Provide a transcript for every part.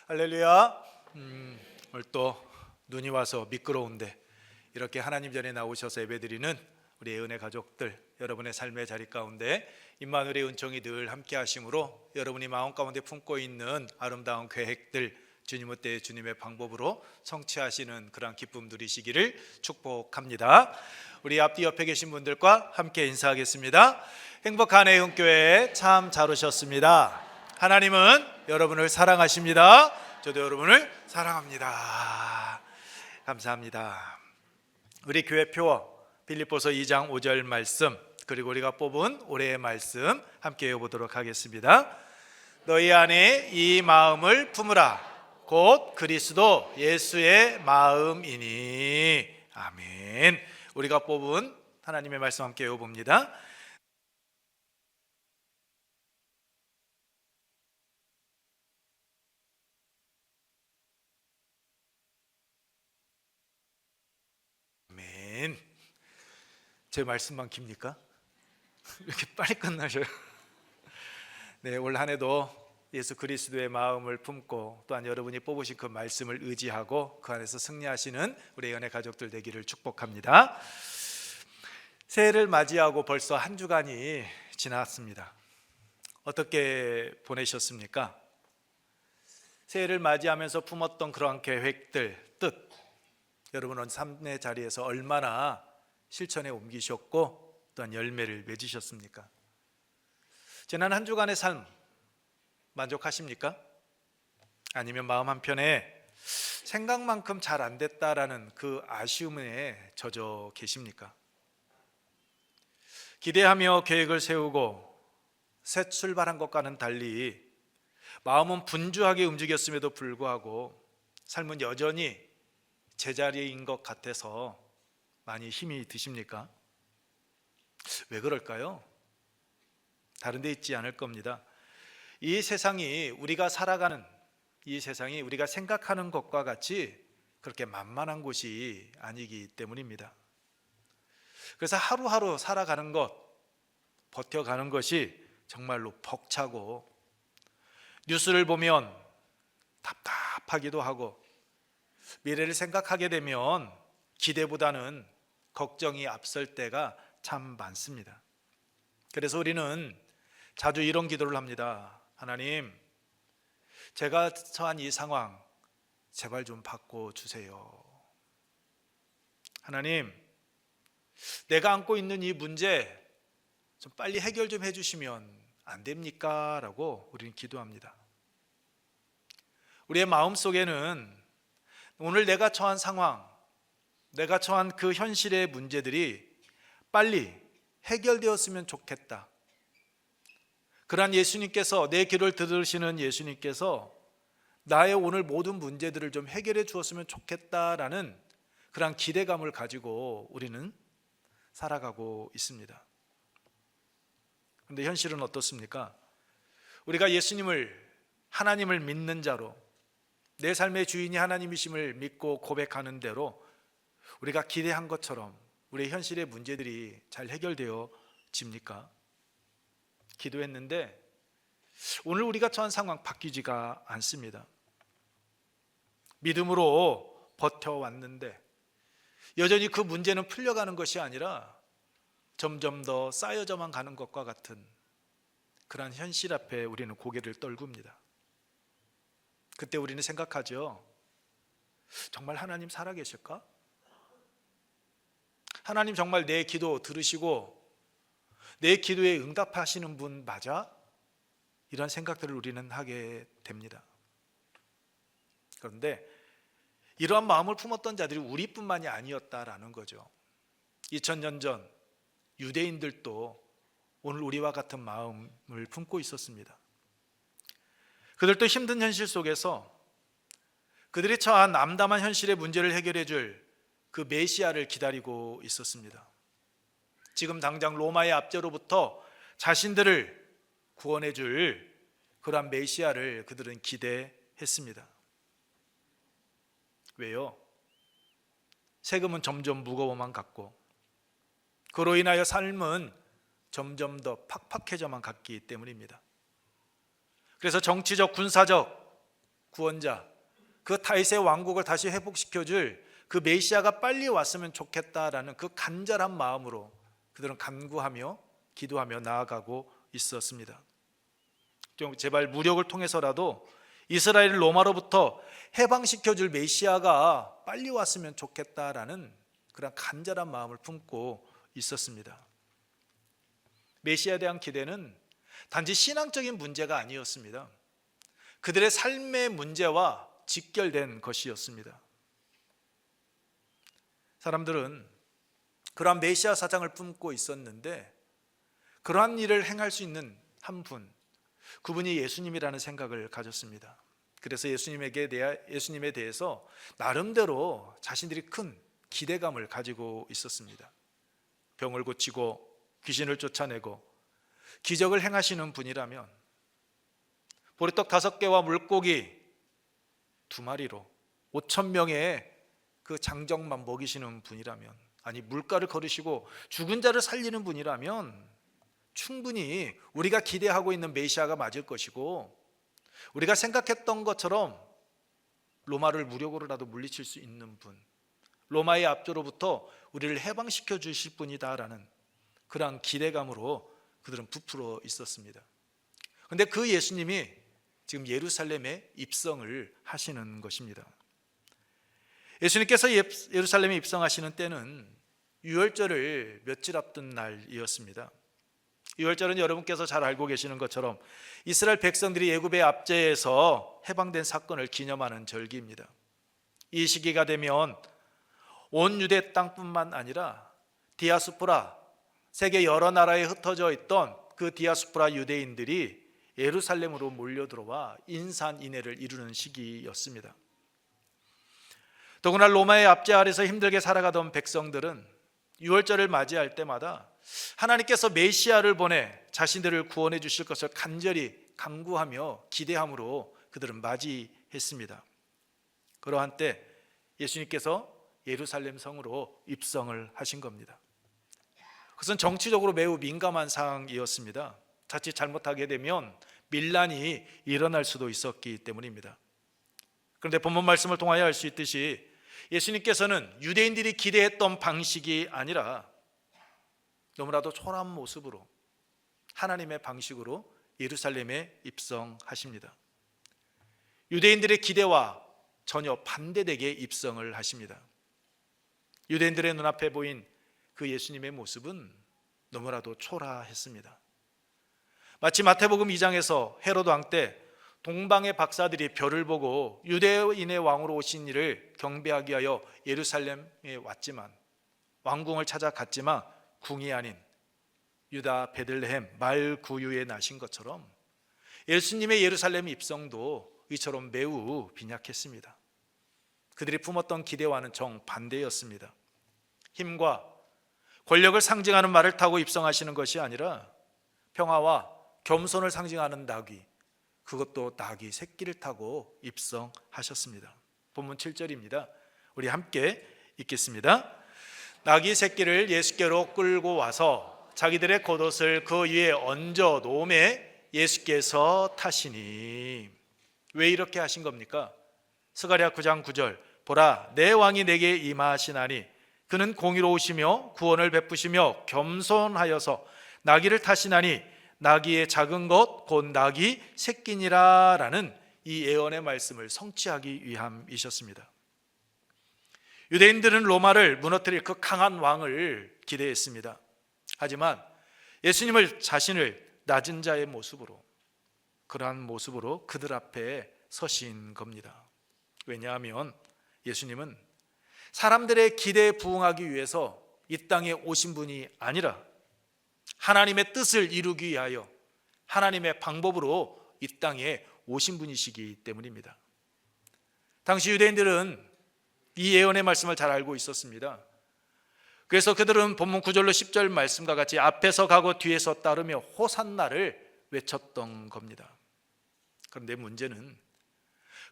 할렐루야. 오늘 또 눈이 와서 미끄러운데 이렇게 하나님 전에 나오셔서 예배드리는 우리 은혜 가족들, 여러분의 삶의 자리 가운데 임마누엘의 은총이 늘 함께 하심으로 여러분이 마음 가운데 품고 있는 아름다운 계획들 주님의 때에 주님의 방법으로 성취하시는 그런 기쁨 누리시기를 축복합니다. 우리 앞뒤 옆에 계신 분들과 함께 인사하겠습니다. 행복한 애흥교회 참 잘 오셨습니다. 하나님은 여러분을 사랑하십니다. 저도 여러분을 사랑합니다. 감사합니다. 우리 교회 표 빌립보서 2장 5절 말씀, 그리고 우리가 뽑은 올해의 말씀 함께 읽어보도록 하겠습니다. 너희 안에 이 마음을 품으라. 곧 그리스도 예수의 마음이니. 아멘. 우리가 뽑은 하나님의 말씀 함께 읽어봅니다. 아멘. 제 말씀만 깁니까? 이렇게 빨리 끝나셔요. 네, 올 한 해도 예수 그리스도의 마음을 품고 또한 여러분이 뽑으신 그 말씀을 의지하고 그 안에서 승리하시는 우리 연애 가족들 되기를 축복합니다. 새해를 맞이하고 벌써 한 주간이 지났습니다. 어떻게 보내셨습니까? 새해를 맞이하면서 품었던 그러한 계획들, 뜻, 여러분은 삶의 자리에서 얼마나 실천에 옮기셨고 또한 열매를 맺으셨습니까? 지난 한 주간의 삶 만족하십니까? 아니면 마음 한편에 생각만큼 잘 안 됐다라는 그 아쉬움에 젖어 계십니까? 기대하며 계획을 세우고 새 출발한 것과는 달리 마음은 분주하게 움직였음에도 불구하고 삶은 여전히 제자리인 것 같아서 많이 힘이 드십니까? 왜 그럴까요? 다른 데 있지 않을 겁니다. 이 세상이 우리가 살아가는 이 세상이 우리가 생각하는 것과 같이 그렇게 만만한 곳이 아니기 때문입니다. 그래서 하루하루 살아가는 것, 버텨가는 것이 정말로 벅차고 뉴스를 보면 답답하기도 하고 미래를 생각하게 되면 기대보다는 걱정이 앞설 때가 참 많습니다. 그래서 우리는 자주 이런 기도를 합니다. 하나님, 제가 처한 이 상황 제발 좀 바꿔주세요. 하나님, 내가 안고 있는 이 문제 좀 빨리 해결 좀 해주시면 안 됩니까? 라고 우리는 기도합니다. 우리의 마음속에는 오늘 내가 처한 상황, 내가 처한 그 현실의 문제들이 빨리 해결되었으면 좋겠다. 그러한 예수님께서, 내 기도를 들으시는 예수님께서 나의 오늘 모든 문제들을 좀 해결해 주었으면 좋겠다라는 그러한 기대감을 가지고 우리는 살아가고 있습니다. 그런데 현실은 어떻습니까? 우리가 예수님을, 하나님을 믿는 자로 내 삶의 주인이 하나님이심을 믿고 고백하는 대로 우리가 기대한 것처럼 우리의 현실의 문제들이 잘 해결되어집니까? 기도했는데 오늘 우리가 처한 상황 바뀌지가 않습니다. 믿음으로 버텨왔는데 여전히 그 문제는 풀려가는 것이 아니라 점점 더 쌓여져만 가는 것과 같은 그러한 현실 앞에 우리는 고개를 떨굽니다. 그때 우리는 생각하죠. 정말 하나님 살아계실까? 하나님 정말 내 기도 들으시고 내 기도에 응답하시는 분 맞아? 이런 생각들을 우리는 하게 됩니다. 그런데 이러한 마음을 품었던 자들이 우리뿐만이 아니었다라는 거죠. 2000년 전 유대인들도 오늘 우리와 같은 마음을 품고 있었습니다. 그들도 힘든 현실 속에서 그들이 처한 암담한 현실의 문제를 해결해 줄 그 메시아를 기다리고 있었습니다. 지금 당장 로마의 압제로부터 자신들을 구원해 줄 그러한 메시아를 그들은 기대했습니다. 왜요? 세금은 점점 무거워만 갔고 그로 인하여 삶은 점점 더 팍팍해져만 갔기 때문입니다. 그래서 정치적, 군사적 구원자, 그 다윗의 왕국을 다시 회복시켜줄 그 메시아가 빨리 왔으면 좋겠다라는 그 간절한 마음으로 그들은 간구하며 기도하며 나아가고 있었습니다. 좀 제발 무력을 통해서라도 이스라엘을 로마로부터 해방시켜줄 메시아가 빨리 왔으면 좋겠다라는 그런 간절한 마음을 품고 있었습니다. 메시아에 대한 기대는 단지 신앙적인 문제가 아니었습니다. 그들의 삶의 문제와 직결된 것이었습니다. 사람들은 그러한 메시아 사장을 품고 있었는데 그러한 일을 행할 수 있는 한 분, 그분이 예수님이라는 생각을 가졌습니다. 그래서 예수님에 대해서 나름대로 자신들이 큰 기대감을 가지고 있었습니다. 병을 고치고 귀신을 쫓아내고 기적을 행하시는 분이라면, 보리떡 5개와 물고기 2마리로 5,000명의 그 장정만 먹이시는 분이라면, 아니 물가를 걸으시고 죽은 자를 살리는 분이라면 충분히 우리가 기대하고 있는 메시아가 맞을 것이고, 우리가 생각했던 것처럼 로마를 무력으로라도 물리칠 수 있는 분, 로마의 압조로부터 우리를 해방시켜 주실 분이다라는 그러한 기대감으로 그들은 부풀어 있었습니다. 그런데 그 예수님이 지금 예루살렘에 입성을 하시는 것입니다. 예수님께서 예루살렘에 입성하시는 때는 유월절을 며칠 앞둔 날이었습니다. 유월절은 여러분께서 잘 알고 계시는 것처럼 이스라엘 백성들이 애굽의 압제에서 해방된 사건을 기념하는 절기입니다. 이 시기가 되면 온 유대 땅뿐만 아니라 디아스포라, 세계 여러 나라에 흩어져 있던 그 디아스포라 유대인들이 예루살렘으로 몰려들어와 인산인해를 이루는 시기였습니다. 더구나 로마의 압제 아래서 힘들게 살아가던 백성들은 유월절을 맞이할 때마다 하나님께서 메시아를 보내 자신들을 구원해 주실 것을 간절히 간구하며 기대함으로 그들은 맞이했습니다. 그러한 때 예수님께서 예루살렘 성으로 입성을 하신 겁니다. 그것은 정치적으로 매우 민감한 상황이었습니다. 자칫 잘못하게 되면 밀란이 일어날 수도 있었기 때문입니다. 그런데 본문 말씀을 통하여 알 수 있듯이 예수님께서는 유대인들이 기대했던 방식이 아니라 너무나도 초라한 모습으로 하나님의 방식으로 예루살렘에 입성하십니다. 유대인들의 기대와 전혀 반대되게 입성을 하십니다. 유대인들의 눈앞에 보인 그 예수님의 모습은 너무나도 초라했습니다. 마치 마태복음 2장에서 헤로드 왕 때 동방의 박사들이 별을 보고 유대인의 왕으로 오신 이를 경배하기 위하여 예루살렘에 왔지만, 왕궁을 찾아갔지만 궁이 아닌 유다 베들레헴 말 구유에 나신 것처럼 예수님의 예루살렘 입성도 이처럼 매우 빈약했습니다. 그들이 품었던 기대와는 정반대였습니다. 힘과 권력을 상징하는 말을 타고 입성하시는 것이 아니라 평화와 겸손을 상징하는 나귀, 그것도 나귀 새끼를 타고 입성하셨습니다. 본문 7절입니다. 우리 함께 읽겠습니다. 나귀 새끼를 예수께로 끌고 와서 자기들의 겉옷을 그 위에 얹어 놓음에 예수께서 타시니. 왜 이렇게 하신 겁니까? 스가랴 9장 9절, 보라 내 왕이 내게 임하시나니 그는 공의로우시며 구원을 베푸시며 겸손하여서 나귀를 타시나니 나귀의 작은 것 곧 나귀 새끼니라 라는 이 예언의 말씀을 성취하기 위함이셨습니다. 유대인들은 로마를 무너뜨릴 그 강한 왕을 기대했습니다. 하지만 예수님을 자신을 낮은 자의 모습으로, 그러한 모습으로 그들 앞에 서신 겁니다. 왜냐하면 예수님은 사람들의 기대에 부응하기 위해서 이 땅에 오신 분이 아니라 하나님의 뜻을 이루기 위하여 하나님의 방법으로 이 땅에 오신 분이시기 때문입니다. 당시 유대인들은 이 예언의 말씀을 잘 알고 있었습니다. 그래서 그들은 본문 9절로 10절 말씀과 같이 앞에서 가고 뒤에서 따르며 호산나를 외쳤던 겁니다. 그런데 문제는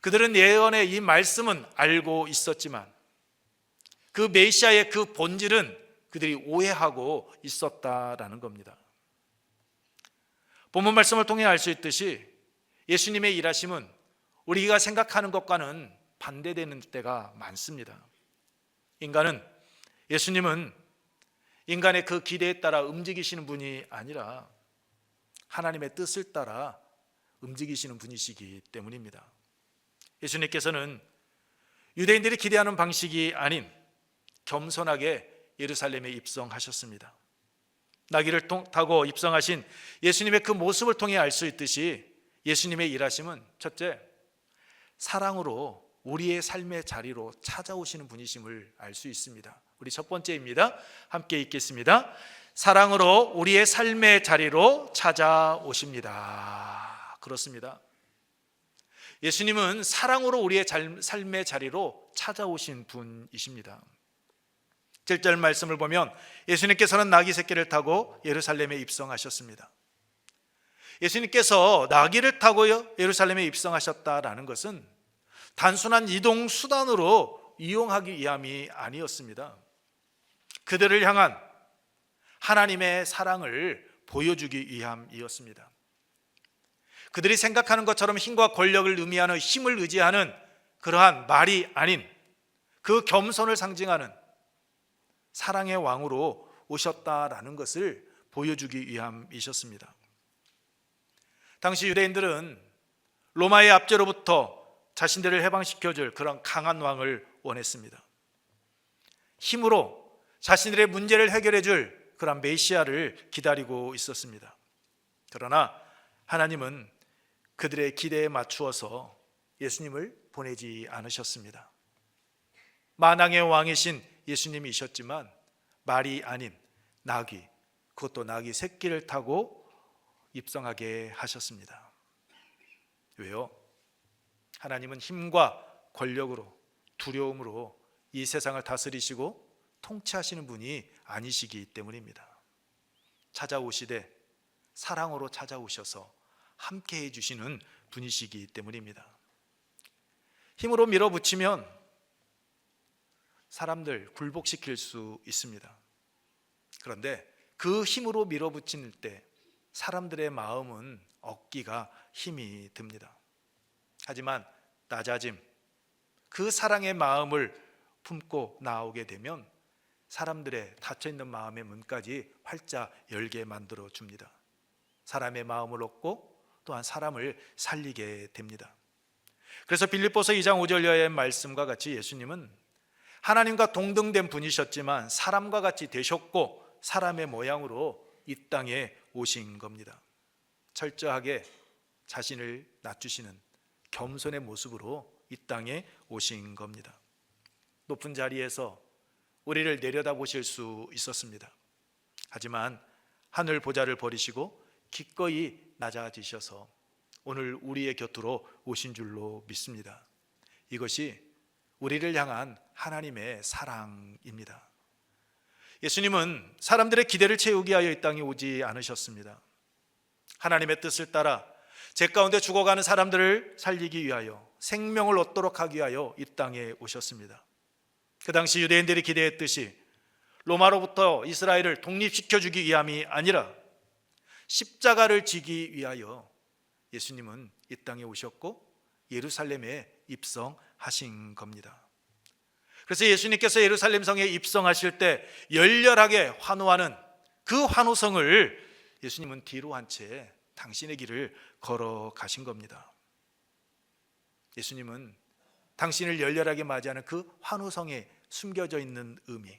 그들은 예언의 이 말씀은 알고 있었지만 그 메시아의 그 본질은 그들이 오해하고 있었다라는 겁니다. 본문 말씀을 통해 알 수 있듯이 예수님의 일하심은 우리가 생각하는 것과는 반대되는 때가 많습니다. 예수님은 인간의 그 기대에 따라 움직이시는 분이 아니라 하나님의 뜻을 따라 움직이시는 분이시기 때문입니다. 예수님께서는 유대인들이 기대하는 방식이 아닌 겸손하게 예루살렘에 입성하셨습니다. 나귀를 타고 입성하신 예수님의 그 모습을 통해 알 수 있듯이 예수님의 일하심은 첫째, 사랑으로 우리의 삶의 자리로 찾아오시는 분이심을 알 수 있습니다. 우리 첫 번째입니다. 함께 읽겠습니다. 사랑으로 우리의 삶의 자리로 찾아오십니다. 그렇습니다. 예수님은 사랑으로 우리의 삶의 자리로 찾아오신 분이십니다. 7절 말씀을 보면 예수님께서는 나귀 새끼를 타고 예루살렘에 입성하셨습니다. 예수님께서 나귀를 타고 예루살렘에 입성하셨다라는 것은 단순한 이동 수단으로 이용하기 위함이 아니었습니다. 그들을 향한 하나님의 사랑을 보여주기 위함이었습니다. 그들이 생각하는 것처럼 힘과 권력을 의미하는 힘을 의지하는 그러한 말이 아닌 그 겸손을 상징하는 사랑의 왕으로 오셨다라는 것을 보여주기 위함이셨습니다. 당시 유대인들은 로마의 압제로부터 자신들을 해방시켜줄 그런 강한 왕을 원했습니다. 힘으로 자신들의 문제를 해결해줄 그런 메시아를 기다리고 있었습니다. 그러나 하나님은 그들의 기대에 맞추어서 예수님을 보내지 않으셨습니다. 만왕의 왕이신 예수님이셨지만 말이 아닌 나귀, 그것도 나귀 새끼를 타고 입성하게 하셨습니다. 왜요? 하나님은 힘과 권력으로, 두려움으로 이 세상을 다스리시고 통치하시는 분이 아니시기 때문입니다. 찾아오시되 사랑으로 찾아오셔서 함께 해주시는 분이시기 때문입니다. 힘으로 밀어붙이면 사람들 굴복시킬 수 있습니다. 그런데 그 힘으로 밀어붙일 때 사람들의 마음은 얻기가 힘이 듭니다. 하지만 낮아짐, 그 사랑의 마음을 품고 나오게 되면 사람들의 닫혀있는 마음의 문까지 활짝 열게 만들어 줍니다. 사람의 마음을 얻고 또한 사람을 살리게 됩니다. 그래서 빌립보서 2장 5절의 말씀과 같이 예수님은 하나님과 동등된 분이셨지만 사람과 같이 되셨고 사람의 모양으로 이 땅에 오신 겁니다. 철저하게 자신을 낮추시는 겸손의 모습으로 이 땅에 오신 겁니다. 높은 자리에서 우리를 내려다보실 수 있었습니다. 하지만 하늘 보좌를 버리시고 기꺼이 낮아지셔서 오늘 우리의 곁으로 오신 줄로 믿습니다. 이것이 우리를 향한 하나님의 사랑입니다. 예수님은 사람들의 기대를 채우기 위하여 이 땅에 오지 않으셨습니다. 하나님의 뜻을 따라 제 가운데 죽어가는 사람들을 살리기 위하여, 생명을 얻도록 하기 위하여 이 땅에 오셨습니다. 그 당시 유대인들이 기대했듯이 로마로부터 이스라엘을 독립시켜주기 위함이 아니라 십자가를 지기 위하여 예수님은 이 땅에 오셨고 예루살렘에 입성하신 겁니다. 그래서 예수님께서 예루살렘 성에 입성하실 때 열렬하게 환호하는 그 환호성을 예수님은 뒤로 한 채 당신의 길을 걸어가신 겁니다. 예수님은 당신을 열렬하게 맞이하는 그 환호성에 숨겨져 있는 의미,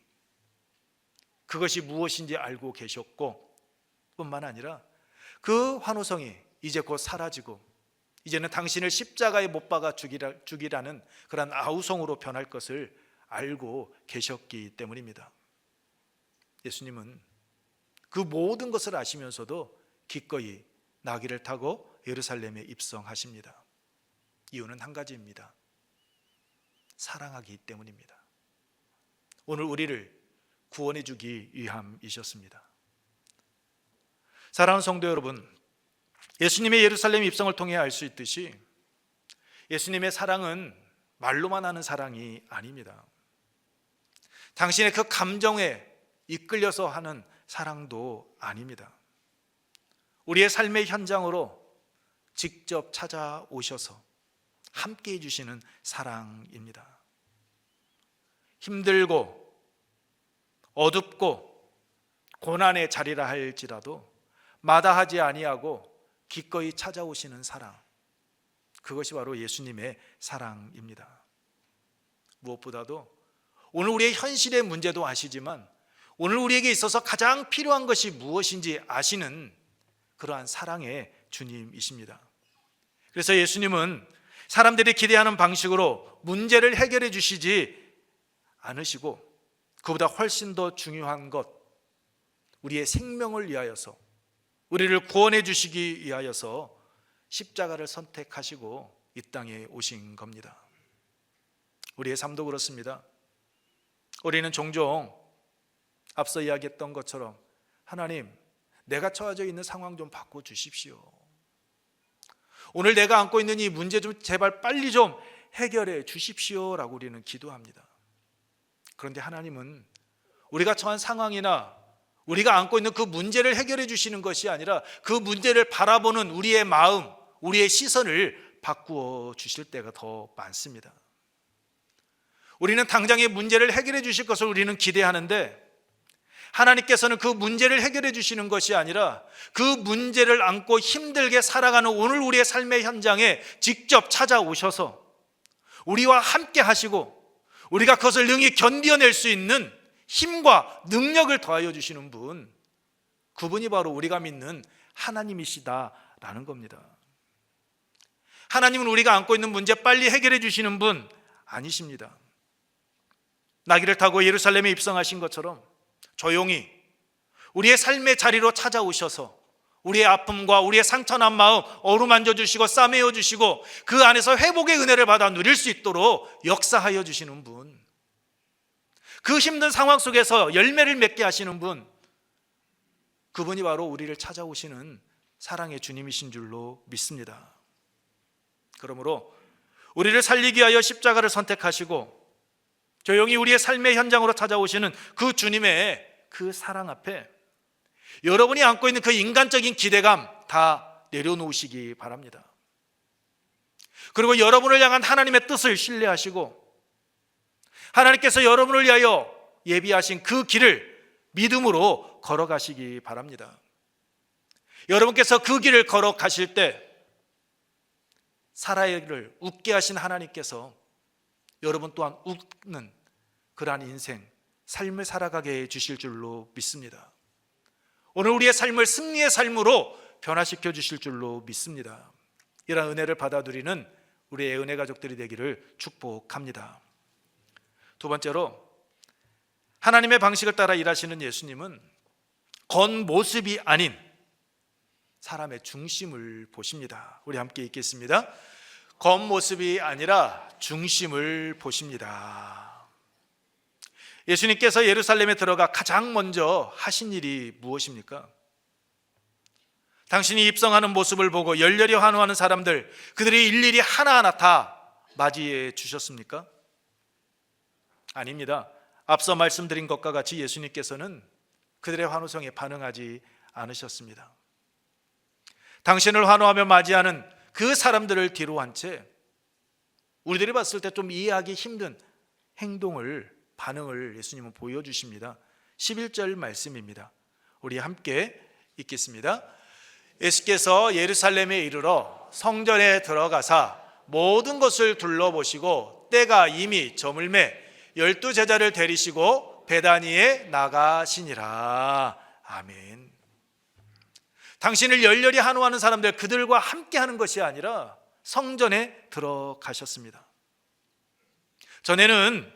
그것이 무엇인지 알고 계셨고 뿐만 아니라 그 환호성이 이제 곧 사라지고 이제는 당신을 십자가에 못 박아 죽이라는 그런 아우성으로 변할 것을 알고 계셨기 때문입니다. 예수님은 그 모든 것을 아시면서도 기꺼이 나귀를 타고 예루살렘에 입성하십니다. 이유는 한 가지입니다. 사랑하기 때문입니다. 오늘 우리를 구원해 주기 위함이셨습니다. 사랑하는 성도 여러분, 예수님의 예루살렘 입성을 통해 알 수 있듯이 예수님의 사랑은 말로만 하는 사랑이 아닙니다. 당신의 그 감정에 이끌려서 하는 사랑도 아닙니다. 우리의 삶의 현장으로 직접 찾아오셔서 함께 해주시는 사랑입니다. 힘들고 어둡고 고난의 자리라 할지라도 마다하지 아니하고 기꺼이 찾아오시는 사랑, 그것이 바로 예수님의 사랑입니다. 무엇보다도 오늘 우리의 현실의 문제도 아시지만 오늘 우리에게 있어서 가장 필요한 것이 무엇인지 아시는 그러한 사랑의 주님이십니다. 그래서 예수님은 사람들이 기대하는 방식으로 문제를 해결해 주시지 않으시고 그보다 훨씬 더 중요한 것, 우리의 생명을 위하여서, 우리를 구원해 주시기 위하여서 십자가를 선택하시고 이 땅에 오신 겁니다. 우리의 삶도 그렇습니다. 우리는 종종 앞서 이야기했던 것처럼 하나님, 내가 처해져 있는 상황 좀 바꿔주십시오. 오늘 내가 안고 있는 이 문제 좀 제발 빨리 좀 해결해 주십시오라고 우리는 기도합니다. 그런데 하나님은 우리가 처한 상황이나 우리가 안고 있는 그 문제를 해결해 주시는 것이 아니라 그 문제를 바라보는 우리의 마음, 우리의 시선을 바꾸어 주실 때가 더 많습니다. 우리는 당장의 문제를 해결해 주실 것을 우리는 기대하는데 하나님께서는 그 문제를 해결해 주시는 것이 아니라 그 문제를 안고 힘들게 살아가는 오늘 우리의 삶의 현장에 직접 찾아오셔서 우리와 함께 하시고 우리가 그것을 능히 견뎌낼 수 있는 힘과 능력을 더하여 주시는 분, 그분이 바로 우리가 믿는 하나님이시다라는 겁니다. 하나님은 우리가 안고 있는 문제 빨리 해결해 주시는 분 아니십니다. 나귀를 타고 예루살렘에 입성하신 것처럼 조용히 우리의 삶의 자리로 찾아오셔서 우리의 아픔과 우리의 상처난 마음 어루만져 주시고 싸매어 주시고 그 안에서 회복의 은혜를 받아 누릴 수 있도록 역사하여 주시는 분, 그 힘든 상황 속에서 열매를 맺게 하시는 분, 그분이 바로 우리를 찾아오시는 사랑의 주님이신 줄로 믿습니다. 그러므로 우리를 살리기 위하여 십자가를 선택하시고 조용히 우리의 삶의 현장으로 찾아오시는 그 주님의 그 사랑 앞에 여러분이 안고 있는 그 인간적인 기대감 다 내려놓으시기 바랍니다. 그리고 여러분을 향한 하나님의 뜻을 신뢰하시고 하나님께서 여러분을 위하여 예비하신 그 길을 믿음으로 걸어가시기 바랍니다. 여러분께서 그 길을 걸어가실 때 사라를 웃게 하신 하나님께서 여러분 또한 웃는 그러한 인생, 삶을 살아가게 해주실 줄로 믿습니다. 오늘 우리의 삶을 승리의 삶으로 변화시켜 주실 줄로 믿습니다. 이런 은혜를 받아 누리는 우리의 은혜 가족들이 되기를 축복합니다. 두 번째로, 하나님의 방식을 따라 일하시는 예수님은 겉모습이 아닌 사람의 중심을 보십니다. 우리 함께 읽겠습니다. 겉모습이 아니라 중심을 보십니다. 예수님께서 예루살렘에 들어가 가장 먼저 하신 일이 무엇입니까? 당신이 입성하는 모습을 보고 열렬히 환호하는 사람들, 그들이 일일이 하나하나 다 맞이해 주셨습니까? 아닙니다. 앞서 말씀드린 것과 같이 예수님께서는 그들의 환호성에 반응하지 않으셨습니다. 당신을 환호하며 맞이하는 그 사람들을 뒤로 한 채 우리들이 봤을 때 좀 이해하기 힘든 반응을 예수님은 보여주십니다. 11절 말씀입니다. 우리 함께 읽겠습니다. 예수께서 예루살렘에 이르러 성전에 들어가사 모든 것을 둘러보시고 때가 이미 저물매 12 제자를 데리시고 베다니에 나가시니라. 아멘. 당신을 열렬히 환호하는 사람들, 그들과 함께 하는 것이 아니라 성전에 들어가셨습니다. 전에는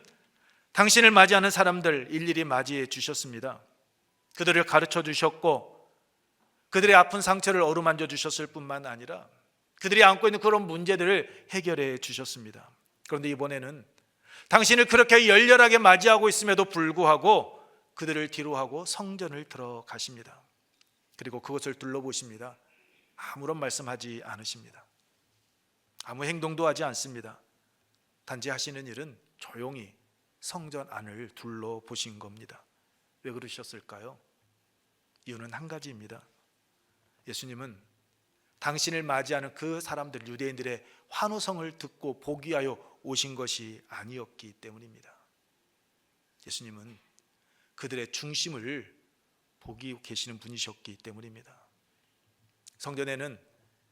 당신을 맞이하는 사람들 일일이 맞이해 주셨습니다. 그들을 가르쳐 주셨고 그들의 아픈 상처를 어루만져 주셨을 뿐만 아니라 그들이 안고 있는 그런 문제들을 해결해 주셨습니다. 그런데 이번에는 당신을 그렇게 열렬하게 맞이하고 있음에도 불구하고 그들을 뒤로하고 성전을 들어가십니다. 그리고 그것을 둘러보십니다. 아무런 말씀하지 않으십니다. 아무 행동도 하지 않습니다. 단지 하시는 일은 조용히 성전 안을 둘러보신 겁니다. 왜 그러셨을까요? 이유는 한 가지입니다. 예수님은 당신을 맞이하는 그 사람들, 유대인들의 환호성을 듣고 보기 위하여 오신 것이 아니었기 때문입니다. 예수님은 그들의 중심을 보기 계시는 분이셨기 때문입니다. 성전에는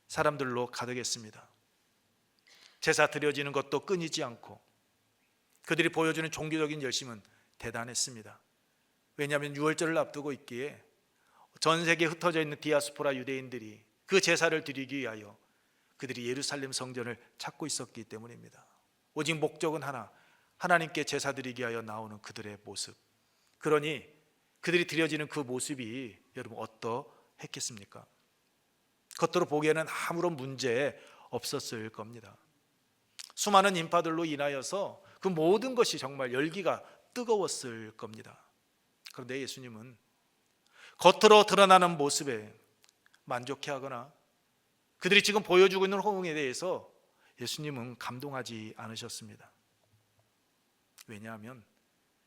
사람들로 가득했습니다. 제사 드려지는 것도 끊이지 않고 그들이 보여주는 종교적인 열심은 대단했습니다. 왜냐하면 유월절을 앞두고 있기에 전 세계에 흩어져 있는 디아스포라 유대인들이 그 제사를 드리기 위하여 그들이 예루살렘 성전을 찾고 있었기 때문입니다. 오직 목적은 하나, 하나님께 제사 드리기 위하여 나오는 그들의 모습. 그러니 그들이 드려지는 그 모습이 여러분 어떠했겠습니까? 겉으로 보기에는 아무런 문제 없었을 겁니다. 수많은 인파들로 인하여서 그 모든 것이 정말 열기가 뜨거웠을 겁니다. 그런데 예수님은 겉으로 드러나는 모습에 만족해하거나 그들이 지금 보여주고 있는 호응에 대해서 예수님은 감동하지 않으셨습니다. 왜냐하면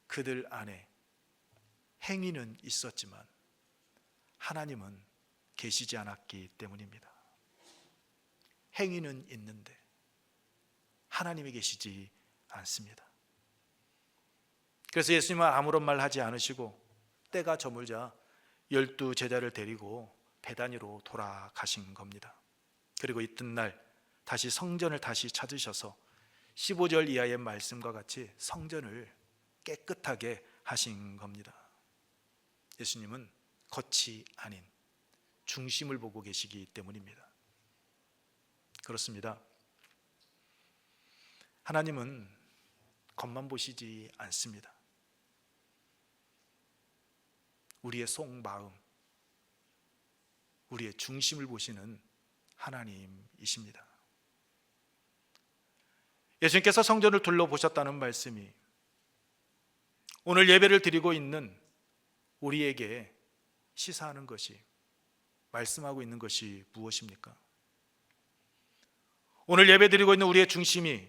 그들 안에 행위는 있었지만 하나님은 계시지 않았기 때문입니다. 행위는 있는데 하나님이 계시지 않습니다. 그래서 예수님은 아무런 말 하지 않으시고 때가 저물자 12 제자를 데리고 베다니로 돌아가신 겁니다. 그리고 이튿날 다시 성전을 다시 찾으셔서 15절 이하의 말씀과 같이 성전을 깨끗하게 하신 겁니다. 예수님은 겉이 아닌 중심을 보고 계시기 때문입니다. 그렇습니다. 하나님은 겉만 보시지 않습니다. 우리의 속마음, 우리의 중심을 보시는 하나님이십니다. 예수님께서 성전을 둘러보셨다는 말씀이 오늘 예배를 드리고 있는 우리에게 시사하는 것이, 말씀하고 있는 것이 무엇입니까? 오늘 예배 드리고 있는 우리의 중심이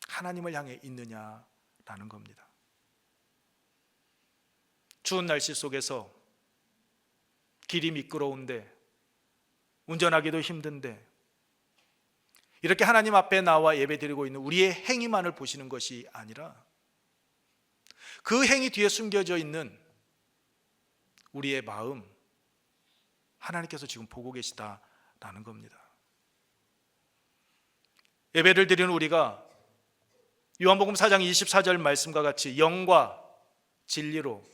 하나님을 향해 있느냐라는 겁니다. 추운 날씨 속에서 길이 미끄러운데 운전하기도 힘든데 이렇게 하나님 앞에 나와 예배드리고 있는 우리의 행위만을 보시는 것이 아니라 그 행위 뒤에 숨겨져 있는 우리의 마음, 하나님께서 지금 보고 계시다라는 겁니다. 예배를 드리는 우리가 요한복음 4장 24절 말씀과 같이 영과 진리로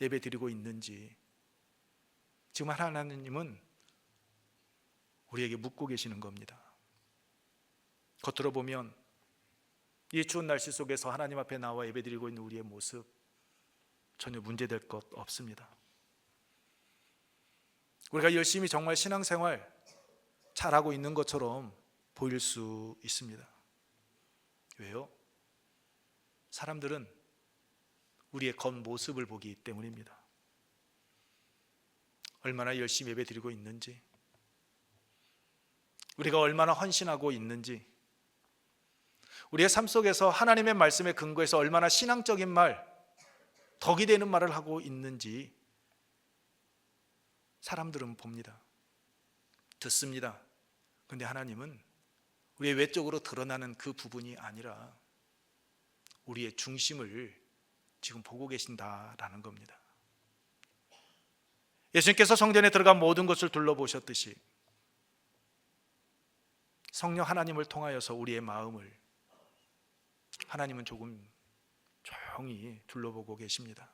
예배드리고 있는지 지금 하나님은 우리에게 묻고 계시는 겁니다. 겉으로 보면 이 추운 날씨 속에서 하나님 앞에 나와 예배드리고 있는 우리의 모습 전혀 문제될 것 없습니다. 우리가 열심히 정말 신앙생활 잘하고 있는 것처럼 보일 수 있습니다. 왜요? 사람들은 우리의 겉모습을 보기 때문입니다. 얼마나 열심히 예배드리고 있는지, 우리가 얼마나 헌신하고 있는지, 우리의 삶 속에서 하나님의 말씀에 근거해서 얼마나 신앙적인 말, 덕이 되는 말을 하고 있는지 사람들은 봅니다. 듣습니다. 그런데 하나님은 우리의 외적으로 드러나는 그 부분이 아니라 우리의 중심을 지금 보고 계신다라는 겁니다. 예수님께서 성전에 들어간 모든 것을 둘러보셨듯이 성령 하나님을 통하여서 우리의 마음을 하나님은 조금 조용히 둘러보고 계십니다.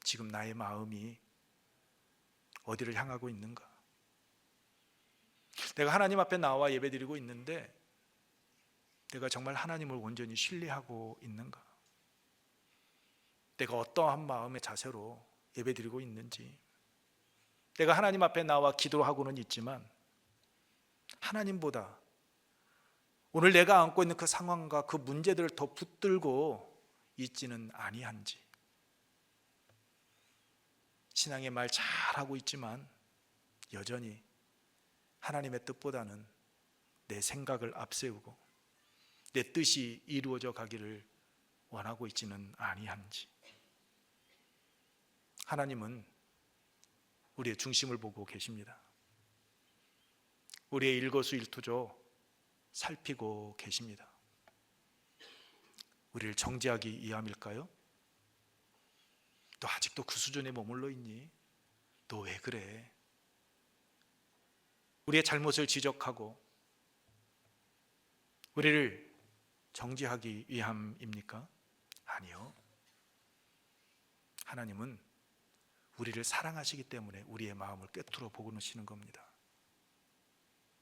지금 나의 마음이 어디를 향하고 있는가? 내가 하나님 앞에 나와 예배드리고 있는데 내가 정말 하나님을 온전히 신뢰하고 있는가? 내가 어떠한 마음의 자세로 예배드리고 있는지, 내가 하나님 앞에 나와 기도하고는 있지만 하나님보다 오늘 내가 안고 있는 그 상황과 그 문제들을 더 붙들고 있지는 아니한지, 신앙의 말 잘하고 있지만 여전히 하나님의 뜻보다는 내 생각을 앞세우고 내 뜻이 이루어져 가기를 원하고 있지는 아니한지, 하나님은 우리의 중심을 보고 계십니다. 우리의 일거수일투조 살피고 계십니다. 우리를 정죄하기 위함일까요? 너 아직도 그 수준에 머물러 있니? 너 왜 그래? 우리의 잘못을 지적하고 우리를 정죄하기 위함입니까? 아니요. 하나님은 우리를 사랑하시기 때문에 우리의 마음을 꿰뚫어 보시는 겁니다.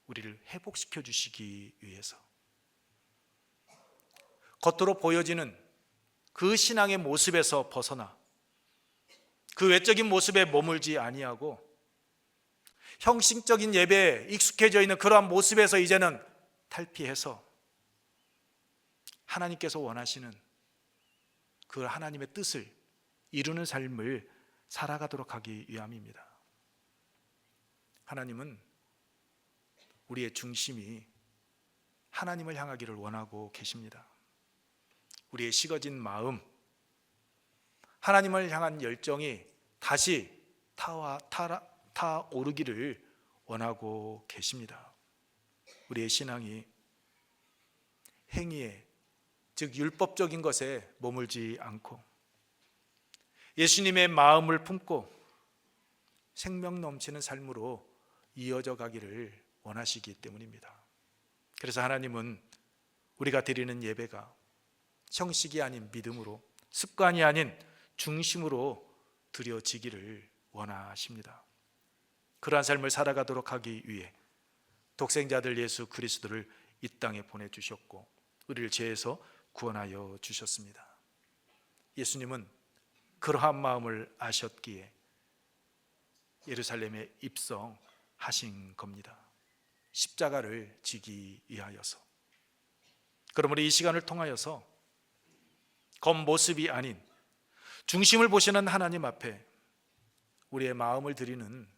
우리를 회복시켜 주시기 위해서. 겉으로 보여지는 그 신앙의 모습에서 벗어나 그 외적인 모습에 머물지 아니하고 형식적인 예배에 익숙해져 있는 그러한 모습에서 이제는 탈피해서 하나님께서 원하시는 그 하나님의 뜻을 이루는 삶을 살아가도록 하기 위함입니다. 하나님은 우리의 중심이 하나님을 향하기를 원하고 계십니다. 우리의 식어진 마음, 하나님을 향한 열정이 다시 타오르기를 원하고 계십니다. 우리의 신앙이 행위에, 즉 율법적인 것에 머물지 않고 예수님의 마음을 품고 생명 넘치는 삶으로 이어져 가기를 원하시기 때문입니다. 그래서 하나님은 우리가 드리는 예배가 형식이 아닌 믿음으로, 습관이 아닌 중심으로 드려지기를 원하십니다. 그러한 삶을 살아가도록 하기 위해 독생자들 예수 그리스도를 이 땅에 보내주셨고 우리를 죄에서 구원하여 주셨습니다. 예수님은 그러한 마음을 아셨기에 예루살렘에 입성하신 겁니다. 십자가를 지기 위하여서. 그러므로 이 시간을 통하여서 겉모습이 아닌 중심을 보시는 하나님 앞에 우리의 마음을 드리는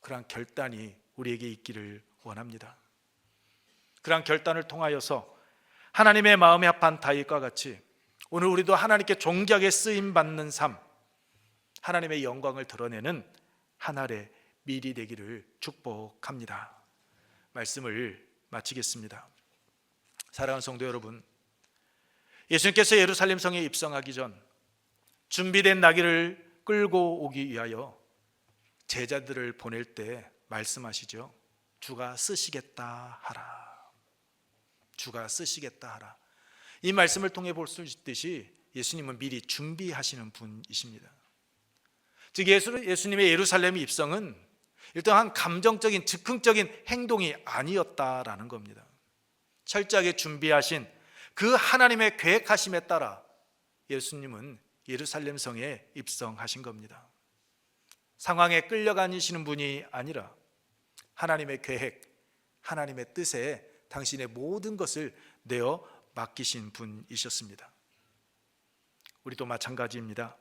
그러한 결단이 우리에게 있기를 원합니다. 그러한 결단을 통하여서 하나님의 마음에 합한 다윗과 같이 오늘 우리도 하나님께 존귀하게 쓰임받는 삶, 하나님의 영광을 드러내는 한 알의 밀이 되기를 축복합니다. 말씀을 마치겠습니다. 사랑하는 성도 여러분, 예수님께서 예루살렘 성에 입성하기 전 준비된 나귀를 끌고 오기 위하여 제자들을 보낼 때 말씀하시죠. 주가 쓰시겠다 하라. 주가 쓰시겠다 하라. 이 말씀을 통해 볼 수 있듯이 예수님은 미리 준비하시는 분이십니다. 즉 예수님의 예루살렘 입성은 일단 한 감정적인 즉흥적인 행동이 아니었다라는 겁니다. 철저하게 준비하신 그 하나님의 계획하심에 따라 예수님은 예루살렘 성에 입성하신 겁니다. 상황에 끌려가시는 분이 아니라 하나님의 계획, 하나님의 뜻에 당신의 모든 것을 내어 맡기신 분이셨습니다. 우리도 마찬가지입니다.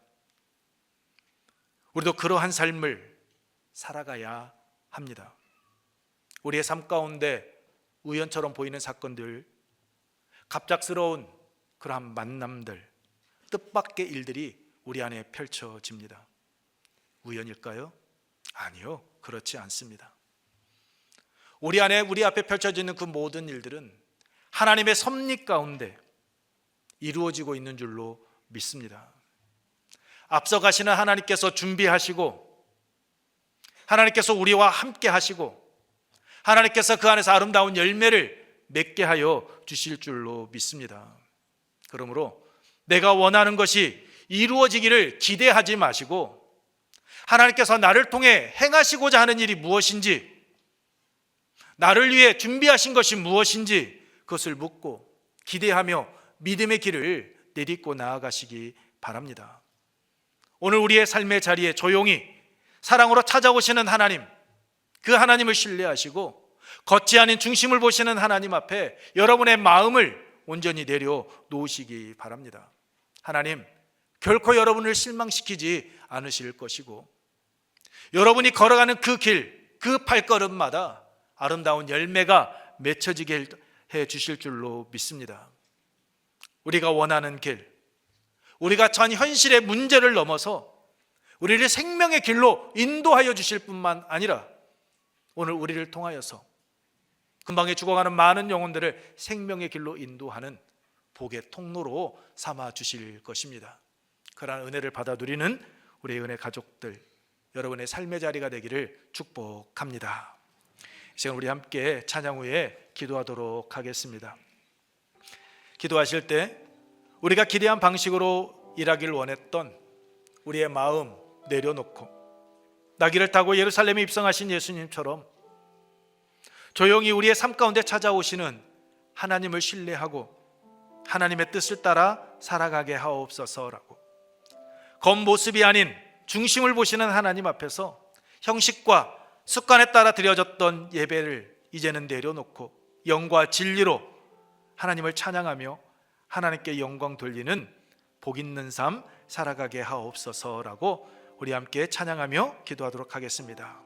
우리도 그러한 삶을 살아가야 합니다. 우리의 삶 가운데 우연처럼 보이는 사건들, 갑작스러운 그러한 만남들, 뜻밖의 일들이 우리 안에 펼쳐집니다. 우연일까요? 아니요, 그렇지 않습니다. 우리 안에, 우리 앞에 펼쳐지는 그 모든 일들은 하나님의 섭리 가운데 이루어지고 있는 줄로 믿습니다. 앞서가시는 하나님께서 준비하시고 하나님께서 우리와 함께 하시고 하나님께서 그 안에서 아름다운 열매를 맺게 하여 주실 줄로 믿습니다. 그러므로 내가 원하는 것이 이루어지기를 기대하지 마시고 하나님께서 나를 통해 행하시고자 하는 일이 무엇인지, 나를 위해 준비하신 것이 무엇인지 그것을 묻고 기대하며 믿음의 길을 내딛고 나아가시기 바랍니다. 오늘 우리의 삶의 자리에 조용히 사랑으로 찾아오시는 하나님, 그 하나님을 신뢰하시고 겉이 아닌 중심을 보시는 하나님 앞에 여러분의 마음을 온전히 내려놓으시기 바랍니다. 하나님, 결코 여러분을 실망시키지 않으실 것이고 여러분이 걸어가는 그 길, 그 발걸음마다 아름다운 열매가 맺혀지게 해 주실 줄로 믿습니다. 우리가 원하는 길, 우리가 전 현실의 문제를 넘어서 우리를 생명의 길로 인도하여 주실 뿐만 아니라 오늘 우리를 통하여서 금방에 죽어가는 많은 영혼들을 생명의 길로 인도하는 복의 통로로 삼아 주실 것입니다. 그러한 은혜를 받아 누리는 우리 은혜 가족들, 여러분의 삶의 자리가 되기를 축복합니다. 이 시간 우리 함께 찬양 후에 기도하도록 하겠습니다. 기도하실 때 우리가 기대한 방식으로 일하길 원했던 우리의 마음 내려놓고 나귀를 타고 예루살렘에 입성하신 예수님처럼 조용히 우리의 삶 가운데 찾아오시는 하나님을 신뢰하고 하나님의 뜻을 따라 살아가게 하옵소서라고, 겉모습이 아닌 중심을 보시는 하나님 앞에서 형식과 습관에 따라 드려졌던 예배를 이제는 내려놓고 영과 진리로 하나님을 찬양하며 하나님께 영광 돌리는 복 있는 삶 살아가게 하옵소서라고 우리 함께 찬양하며 기도하도록 하겠습니다.